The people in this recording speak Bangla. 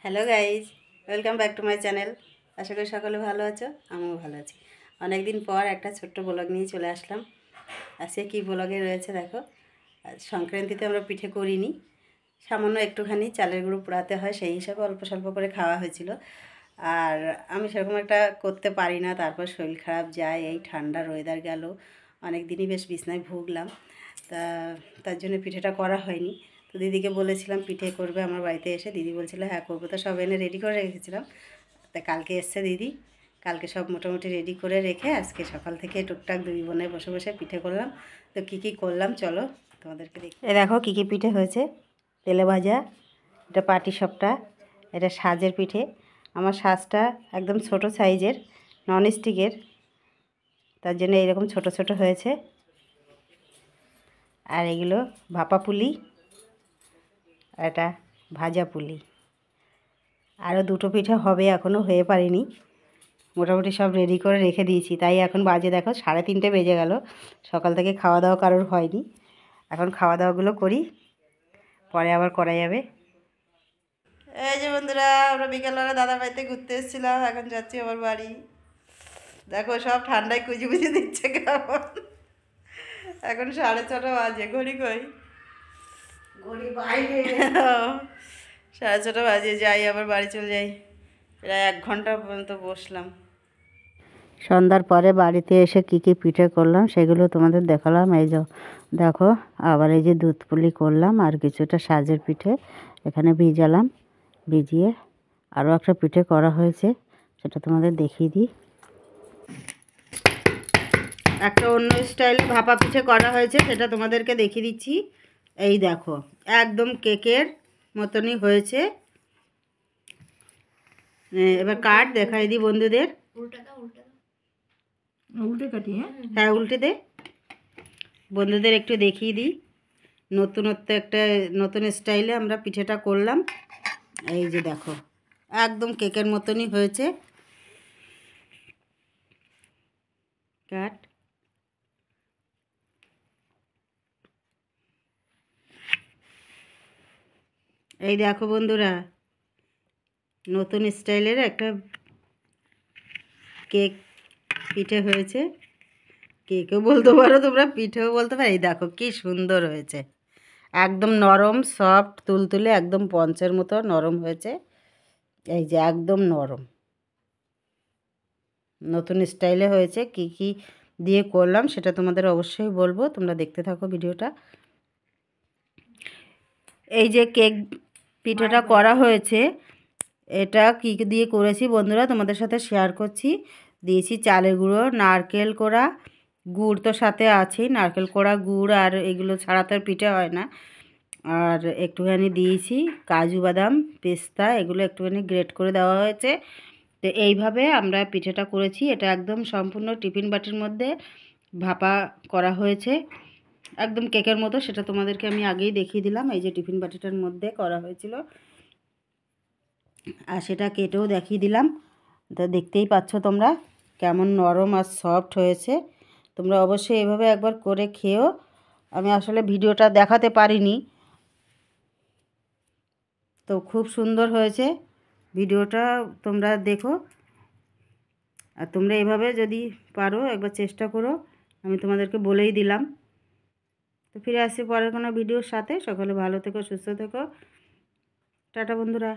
Hello guys, welcome back to my channel. আশা করি সকলে ভালো আছো, আমিও ভালো আছি। অনেক দিন পর একটা ছোট্ট ব্লগ নিয়ে চলে আসলাম। আজকে কী ব্লগে রয়েছে দেখো। সংক্রান্তিতে আমরা পিঠে করিনি, সামান্য একটুখানি চালের গুঁড়ো পোড়াতে হয়, সেই হিসাবে অল্প স্বল্প করে খাওয়া হয়েছিল। আর আমি সেরকম একটা করতে পারি না, তারপর শরীর খারাপ যায়, এই ঠান্ডার ওয়েদার গেল, অনেক দিনই বেশ বিছনায় ভুগলাম। তার জন্য পিঠেটা করা হয়নি। তো দিদিকে বলেছিলাম পিঠে করবে আমার বাড়িতে এসে, দিদি বলছিল হ্যাঁ করবো। তো সব এনে রেডি করে রেখেছিলাম। তা কালকে এসছে দিদি, কালকে সব মোটামুটি রেডি করে রেখে আজকে সকাল থেকে টুকটাক দুই বোনে বসে বসে পিঠে করলাম। তো কী কী করলাম চলো তোমাদেরকে দেখি। এ দেখো কী কী পিঠে হয়েছে। তেলে ভাজা, এটা পাটিসাপটা, এটা সাজের পিঠে। আমার সাজটা একদম ছোট সাইজের, নন স্টিকের, তার জন্য এইরকম ছোট ছোট হয়েছে। আর এগুলো ভাপা পুলি, এটা ভাজা পুলি। আরও দুটো পিঠা হবে, এখনও হয়ে পারিনি। মোটামুটি সব রেডি করে রেখে দিয়েছি, তাই এখন বাজে দেখো 3:30 বেজে গেল। সকাল থেকে খাওয়া দাওয়া কারোর হয়নি। এখন খাওয়া দাওয়াগুলো করি, পরে আবার করা যাবে। এই যে বন্ধুরা, আমরা বিকেলবেলা দাদা বাড়িতে ঘুরতে এসেছিলাম, এখন যাচ্ছি আমার বাড়ি। দেখো সব ঠান্ডায় কুচি কুচি দিচ্ছে কেমন। এখন 6:30 বাজে, ঘড়ি কই, ঘড়ি বাইরে। 6:30 বাজে, যাই আবার বাড়ি চলে যাই। প্রায় 1 ঘন্টা পর্যন্ত বসলাম। সন্ধ্যার পরে বাড়িতে এসে কী কী পিঠে করলাম সেগুলো তোমাদের দেখালাম। এই যে দেখো, আবার এই যে দুধ পুলি করলাম, আর কিছুটা সাজের পিঠে এখানে ভিজালাম, ভিজিয়ে আরও একটা পিঠে করা হয়েছে, সেটা তোমাদের দেখিয়ে দিই। একটা অন্য স্টাইলে ভাপা পিঠে করা হয়েছে, সেটা তোমাদেরকে দেখিয়ে দিচ্ছি। এই দেখো, একদম কেকের মতনই হয়েছে। এবার কাট দেখাই দিই বন্ধুদের। উল্টে কাটি, হ্যাঁ উল্টে দে, বন্ধুদের একটু দেখিয়ে দিই। নতুনত্ব একটা নতুন স্টাইলে আমরা পিঠেটা করলাম। এই যে দেখো, একদম কেকের মতনই হয়েছে। কাট, এই দেখো বন্ধুরা, নতুন স্টাইলের একটা কেক পিঠে হয়েছে। কেকও বলতে পারো তোমরা, পিঠেও বলতে পারো। এই দেখো কি সুন্দর হয়েছে, একদম নরম, সফট, তুলতুলে, একদম পঞ্চের মতো নরম হয়েছে। এই যে একদম নরম, নতুন স্টাইলে হয়েছে। কি কি দিয়ে করলাম সেটা তোমাদের অবশ্যই বলবো, তোমরা দেখতে থাকো ভিডিওটা। এই যে কেক পিঠেটা করা হয়েছে, এটা কী দিয়ে করেছি বন্ধুরা তোমাদের সাথে শেয়ার করছি। দিয়েছি চালের গুঁড়ো, নারকেল কোড়া, গুড় তো সাথে আছেই, নারকেল কোড়া, গুড়, আর এগুলো ছাড়া তো পিঠে হয় না। আর একটুখানি দিয়েছি কাজু বাদাম, পেস্তা, এগুলো একটুখানি গ্রেট করে দেওয়া হয়েছে। তো এইভাবে আমরা পিঠেটা করেছি। এটা একদম সম্পূর্ণ টিফিন বাটির মধ্যে ভাপা করা হয়েছে, একদম কেকের মতো। সেটা তোমাদেরকে আমি আগেই দেখিয়ে দিলাম, এই যে টিফিন বাটিটার মধ্যে করা হয়েছিল, আর সেটা কেটেও দেখিয়ে দিলাম। তো দেখতেই পাচ্ছ তোমরা কেমন নরম আর সফট হয়েছে। তোমরা অবশ্যই এভাবে একবার করে খেও। আমি আসলে ভিডিওটা দেখাতে পারিনি, তো খুব সুন্দর হয়েছে। ভিডিওটা তোমরা দেখো, আর তোমরা এভাবে যদি পারো একবার চেষ্টা করো, আমি তোমাদেরকে বলেই দিলাম। তো ফিরে আসছি পরের কোনো ভিডিওর সাথে। সকলে ভালো থেকো, সুস্থ থেকো, টাটা বন্ধুরা।